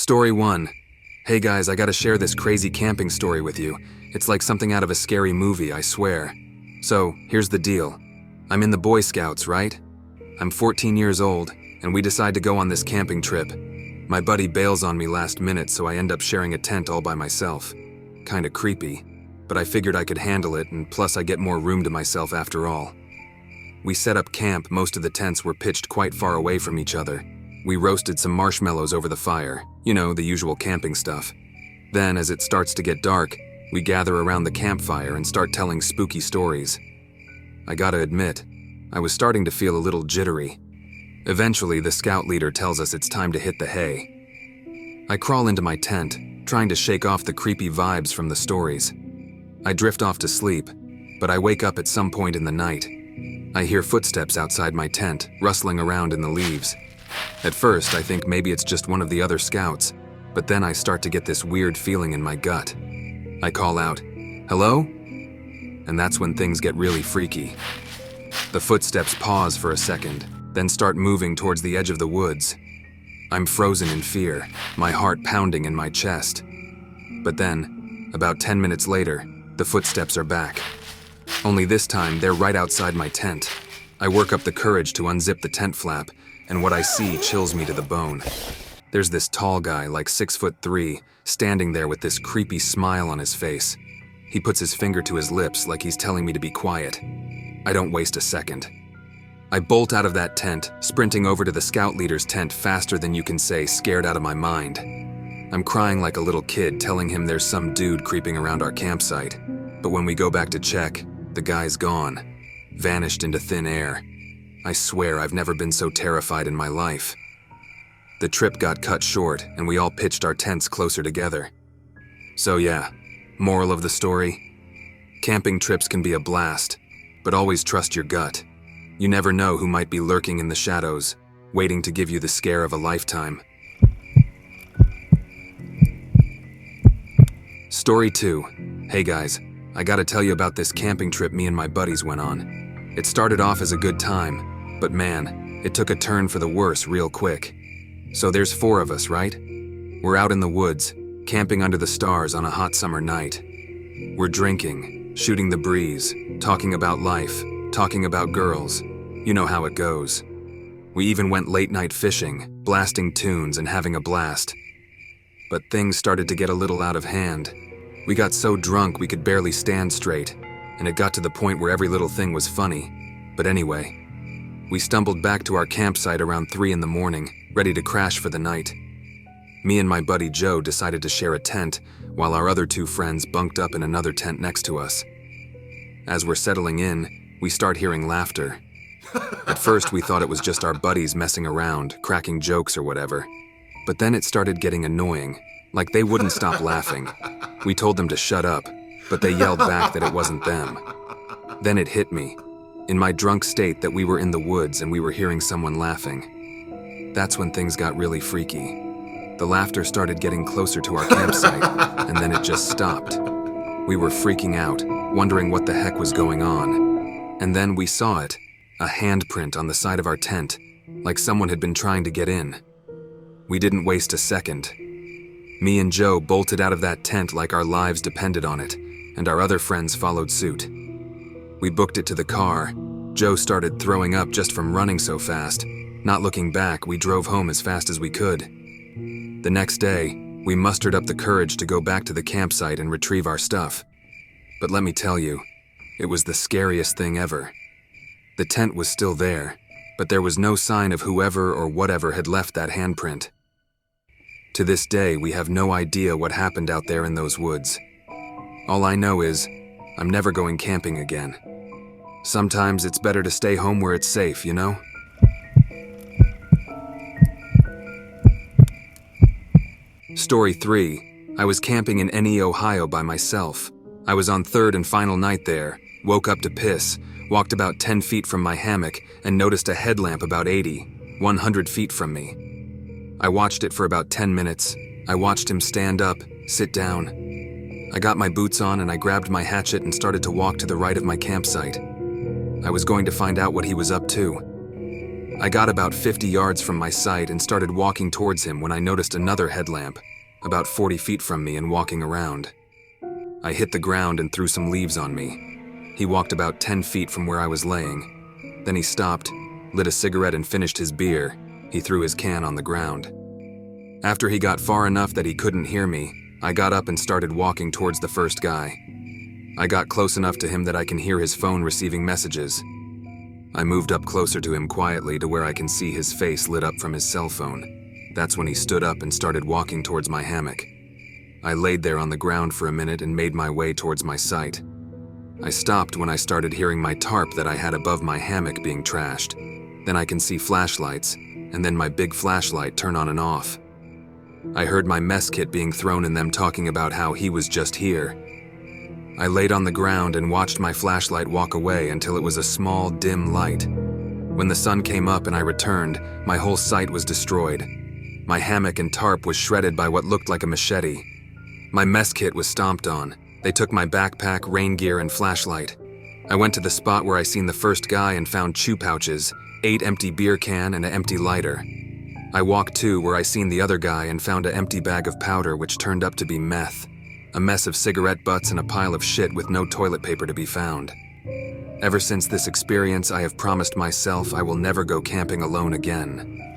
Story 1. Hey guys, I gotta share this crazy camping story with you. It's like something out of a scary movie, I swear. So, here's the deal. I'm in the Boy Scouts, right? I'm 14 years old, and we decide to go on this camping trip. My buddy bails on me last minute, so I end up sharing a tent all by myself. Kinda creepy, but I figured I could handle it, and plus I get more room to myself after all. We set up camp. Most of the tents were pitched quite far away from each other. We roasted some marshmallows over the fire, the usual camping stuff. Then, as it starts to get dark, we gather around the campfire and start telling spooky stories. I gotta admit, I was starting to feel a little jittery. Eventually, the scout leader tells us it's time to hit the hay. I crawl into my tent, trying to shake off the creepy vibes from the stories. I drift off to sleep, but I wake up at some point in the night. I hear footsteps outside my tent, rustling around in the leaves. At first, I think maybe it's just one of the other scouts, but then I start to get this weird feeling in my gut. I call out, "Hello?" And that's when things get really freaky. The footsteps pause for a second, then start moving towards the edge of the woods. I'm frozen in fear, my heart pounding in my chest. But then, about 10 minutes later, the footsteps are back. Only this time, they're right outside my tent. I work up the courage to unzip the tent flap, and what I see chills me to the bone. There's this tall guy, like 6'3", standing there with this creepy smile on his face. He puts his finger to his lips like he's telling me to be quiet. I don't waste a second. I bolt out of that tent, sprinting over to the scout leader's tent faster than you can say, scared out of my mind. I'm crying like a little kid, telling him there's some dude creeping around our campsite. But when we go back to check, the guy's gone, vanished into thin air. I swear I've never been so terrified in my life. The trip got cut short, and we all pitched our tents closer together. So yeah, moral of the story? Camping trips can be a blast, but always trust your gut. You never know who might be lurking in the shadows, waiting to give you the scare of a lifetime. Story 2. Hey guys, I gotta tell you about this camping trip me and my buddies went on. It started off as a good time, but man, it took a turn for the worse real quick. So there's 4 of us, right? We're out in the woods, camping under the stars on a hot summer night. We're drinking, shooting the breeze, talking about life, talking about girls. You know how it goes. We even went late night fishing, blasting tunes and having a blast. But things started to get a little out of hand. We got so drunk we could barely stand straight, and it got to the point where every little thing was funny. But anyway, we stumbled back to our campsite around 3 in the morning, ready to crash for the night. Me and my buddy Joe decided to share a tent, while our other 2 friends bunked up in another tent next to us. As we're settling in, we start hearing laughter. At first, we thought it was just our buddies messing around, cracking jokes or whatever. But then it started getting annoying, like they wouldn't stop laughing. We told them to shut up, but they yelled back that it wasn't them. Then it hit me, in my drunk state, that we were in the woods and we were hearing someone laughing. That's when things got really freaky. The laughter started getting closer to our campsite, and then it just stopped. We were freaking out, wondering what the heck was going on. And then we saw it, a handprint on the side of our tent, like someone had been trying to get in. We didn't waste a second. Me and Joe bolted out of that tent like our lives depended on it, and our other friends followed suit. We booked it to the car. Joe started throwing up just from running so fast. Not looking back, we drove home as fast as we could. The next day, we mustered up the courage to go back to the campsite and retrieve our stuff. But let me tell you, it was the scariest thing ever. The tent was still there, but there was no sign of whoever or whatever had left that handprint. To this day, we have no idea what happened out there in those woods. All I know is, I'm never going camping again. Sometimes it's better to stay home where it's safe, you know? Story 3. I was camping in NE, Ohio by myself. I was on 3rd and final night there, woke up to piss, walked about 10 feet from my hammock, and noticed a headlamp about 100 feet from me. I watched it for about 10 minutes. I watched him stand up, sit down. I got my boots on and I grabbed my hatchet and started to walk to the right of my campsite. I was going to find out what he was up to. I got about 50 yards from my site and started walking towards him when I noticed another headlamp, about 40 feet from me and walking around. I hit the ground and threw some leaves on me. He walked about 10 feet from where I was laying. Then he stopped, lit a cigarette and finished his beer. He threw his can on the ground. After he got far enough that he couldn't hear me, I got up and started walking towards the first guy. I got close enough to him that I can hear his phone receiving messages. I moved up closer to him quietly to where I can see his face lit up from his cell phone. That's when he stood up and started walking towards my hammock. I laid there on the ground for a minute and made my way towards my site. I stopped when I started hearing my tarp that I had above my hammock being trashed. Then I can see flashlights, and then my big flashlight turn on and off. I heard my mess kit being thrown and them talking about how he was just here. I laid on the ground and watched my flashlight walk away until it was a small, dim light. When the sun came up and I returned, my whole site was destroyed. My hammock and tarp was shredded by what looked like a machete. My mess kit was stomped on. They took my backpack, rain gear, and flashlight. I went to the spot where I seen the first guy and found chew pouches, 8 empty beer can, and an empty lighter. I walked to where I seen the other guy and found an empty bag of powder which turned up to be meth. A mess of cigarette butts and a pile of shit with no toilet paper to be found. Ever since this experience, I have promised myself I will never go camping alone again.